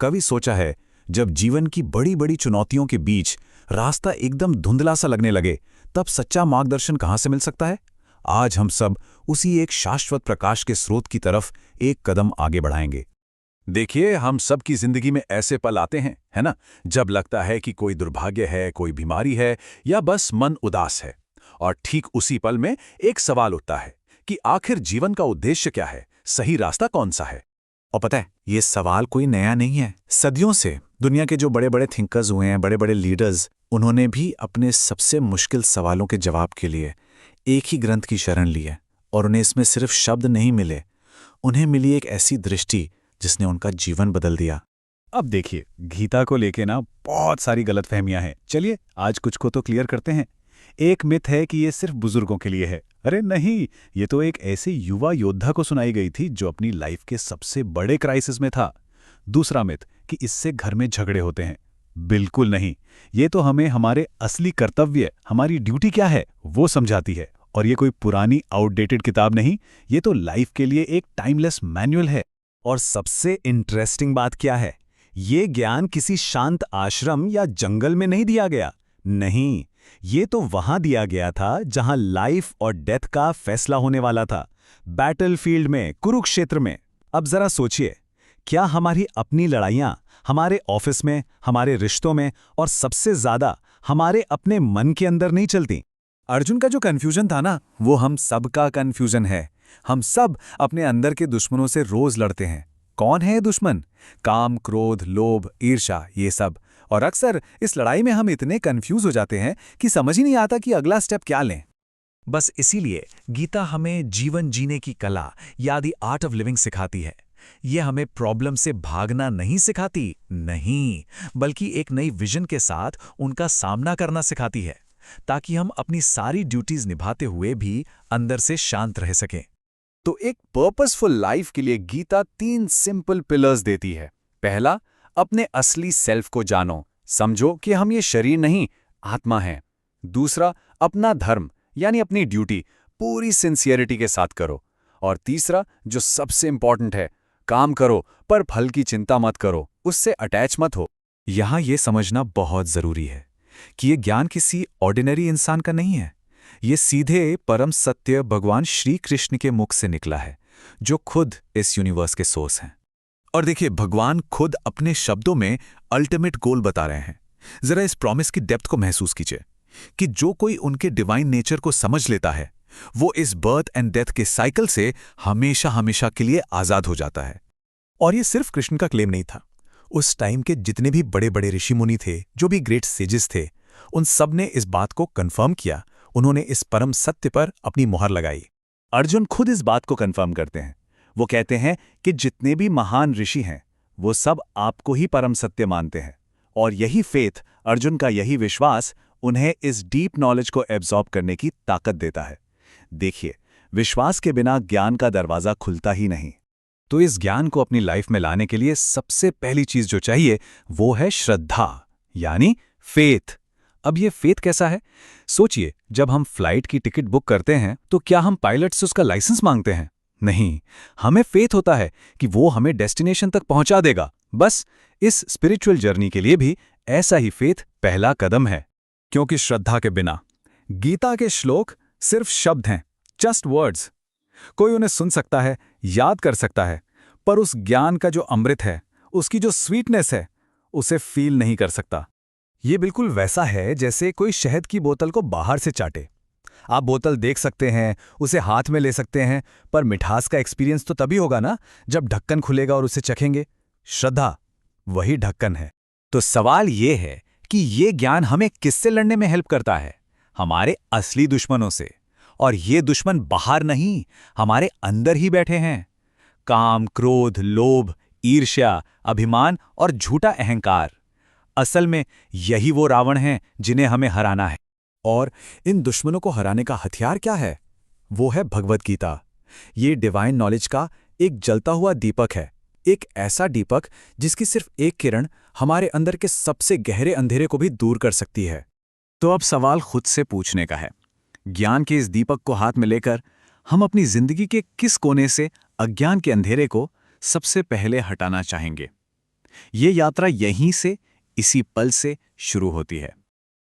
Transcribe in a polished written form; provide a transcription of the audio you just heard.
कभी सोचा है, जब जीवन की बड़ी बड़ी चुनौतियों के बीच रास्ता एकदम धुंधला सा लगने लगे, तब सच्चा मार्गदर्शन कहाँ से मिल सकता है? आज हम सब उसी एक शाश्वत प्रकाश के स्रोत की तरफ एक कदम आगे बढ़ाएंगे। देखिए, हम सब की जिंदगी में ऐसे पल आते हैं, है ना, जब लगता है कि कोई दुर्भाग्य है, कोई बीमारी है या बस मन उदास है। और ठीक उसी पल में एक सवाल उठता है कि आखिर जीवन का उद्देश्य क्या है, सही रास्ता कौन सा है? और पता है, ये सवाल कोई नया नहीं है। सदियों से दुनिया के जो बड़े बड़े थिंकर्स हुए हैं, बड़े बड़े लीडर्स, उन्होंने भी अपने सबसे मुश्किल सवालों के जवाब के लिए एक ही ग्रंथ की शरण ली है। और उन्हें इसमें सिर्फ शब्द नहीं मिले, उन्हें मिली एक ऐसी दृष्टि जिसने उनका जीवन बदल दिया। अब देखिए, गीता को लेके ना बहुत सारी गलतफहमियां हैं। चलिए आज कुछ को तो क्लियर करते हैं। एक मिथ है कि ये सिर्फ बुजुर्गों के लिए है। अरे नहीं, ये तो एक ऐसे युवा योद्धा को सुनाई गई थी जो अपनी लाइफ के सबसे बड़े क्राइसिस में था। दूसरा मिथ कि इससे घर में झगड़े होते हैं। बिल्कुल नहीं, ये तो हमें हमारे असली कर्तव्य, हमारी ड्यूटी क्या है, वो समझाती है। और ये कोई पुरानी आउटडेटेड किताब नहीं, ये तो लाइफ के लिए एक टाइमलेस मैनुअल है। और सबसे इंटरेस्टिंग बात क्या है, ये ज्ञान किसी शांत आश्रम या जंगल में नहीं दिया गया। नहीं, ये तो वहां दिया गया था जहां लाइफ और डेथ का फैसला होने वाला था, बैटलफील्ड में, कुरुक्षेत्र में। अब जरा सोचिए, क्या हमारी अपनी लड़ाइयां हमारे ऑफिस में, हमारे रिश्तों में और सबसे ज्यादा हमारे अपने मन के अंदर नहीं चलती? अर्जुन का जो कन्फ्यूजन था ना, वो हम सबका कन्फ्यूजन है। हम सब अपने अंदर के दुश्मनों से रोज लड़ते हैं। कौन है ये दुश्मन? काम, क्रोध, लोभ, ईर्ष्या, ये सब। और अक्सर इस लड़ाई में हम इतने कंफ्यूज हो जाते हैं कि समझ ही नहीं आता कि अगला स्टेप क्या लें। बस इसीलिए गीता हमें जीवन जीने की कला या द आर्ट ऑफ लिविंग सिखाती है। ये हमें प्रॉब्लम से भागना नहीं सिखाती, नहीं, बल्कि एक नई विजन के साथ उनका सामना करना सिखाती है, ताकि हम अपनी सारी ड्यूटीज निभाते हुए भी अंदर से शांत रह सकें। तो एक पर्पसफुल लाइफ के लिए गीता 3 सिंपल पिलर्स देती है। पहला, अपने असली सेल्फ को जानो, समझो कि हम ये शरीर नहीं, आत्मा हैं। दूसरा, अपना धर्म यानी अपनी ड्यूटी पूरी सिंसियरिटी के साथ करो। और तीसरा, जो सबसे इंपॉर्टेंट है, काम करो पर फल की चिंता मत करो, उससे अटैच मत हो। यहां ये समझना बहुत जरूरी है कि ये ज्ञान किसी ऑर्डिनरी इंसान का नहीं है। ये सीधे परम सत्य भगवान श्री कृष्ण के मुख से निकला है, जो खुद इस यूनिवर्स के सोर्स हैं। और देखिए, भगवान खुद अपने शब्दों में अल्टीमेट गोल बता रहे हैं। जरा इस प्रॉमिस की डेप्थ को महसूस कीजिए कि जो कोई उनके डिवाइन नेचर को समझ लेता है, वो इस बर्थ एंड डेथ के साइकिल से हमेशा हमेशा के लिए आजाद हो जाता है। और ये सिर्फ कृष्ण का क्लेम नहीं था। उस टाइम के जितने भी बड़े बड़े ऋषि मुनि थे, जो भी ग्रेट सेजेस थे, उन सब ने इस बात को कंफर्म किया। उन्होंने इस परम सत्य पर अपनी मोहर लगाई। अर्जुन खुद इस बात को कंफर्म करते हैं। वो कहते हैं कि जितने भी महान ऋषि हैं, वो सब आपको ही परम सत्य मानते हैं। और यही फेथ, अर्जुन का यही विश्वास, उन्हें इस डीप नॉलेज को एब्जॉर्ब करने की ताकत देता है। देखिए, विश्वास के बिना ज्ञान का दरवाजा खुलता ही नहीं। तो इस ज्ञान को अपनी लाइफ में लाने के लिए सबसे पहली चीज जो चाहिए, वो है श्रद्धा, यानी फेथ। अब ये फेथ कैसा है? सोचिए, जब हम फ्लाइट की टिकट बुक करते हैं तो क्या हम पायलट से उसका लाइसेंस मांगते हैं? नहीं, हमें फेथ होता है कि वो हमें डेस्टिनेशन तक पहुंचा देगा। बस इस स्पिरिचुअल जर्नी के लिए भी ऐसा ही फेथ पहला कदम है। क्योंकि श्रद्धा के बिना गीता के श्लोक सिर्फ शब्द हैं, जस्ट वर्ड्स। कोई उन्हें सुन सकता है, याद कर सकता है, पर उस ज्ञान का जो अमृत है, उसकी जो स्वीटनेस है, उसे फील नहीं कर सकता। ये बिल्कुल वैसा है जैसे कोई शहद की बोतल को बाहर से चाटे। आप बोतल देख सकते हैं, उसे हाथ में ले सकते हैं, पर मिठास का एक्सपीरियंस तो तभी होगा ना जब ढक्कन खुलेगा और उसे चखेंगे। श्रद्धा वही ढक्कन है। तो सवाल ये है कि ये ज्ञान हमें किससे लड़ने में हेल्प करता है? हमारे असली दुश्मनों से। और ये दुश्मन बाहर नहीं, हमारे अंदर ही बैठे हैं। काम, क्रोध, लोभ, ईर्ष्या, अभिमान और झूठा अहंकार। असल में यही वो रावण हैं जिन्हें हमें हराना है। और इन दुश्मनों को हराने का हथियार क्या है? वो है भगवद गीता। ये डिवाइन नॉलेज का एक जलता हुआ दीपक है, एक ऐसा दीपक जिसकी सिर्फ एक किरण हमारे अंदर के सबसे गहरे अंधेरे को भी दूर कर सकती है। तो अब सवाल खुद से पूछने का है, ज्ञान के इस दीपक को हाथ में लेकर हम अपनी जिंदगी के किस कोने से अज्ञान के अंधेरे को सबसे पहले हटाना चाहेंगे? ये यात्रा यहीं से, इसी पल से शुरू होती है।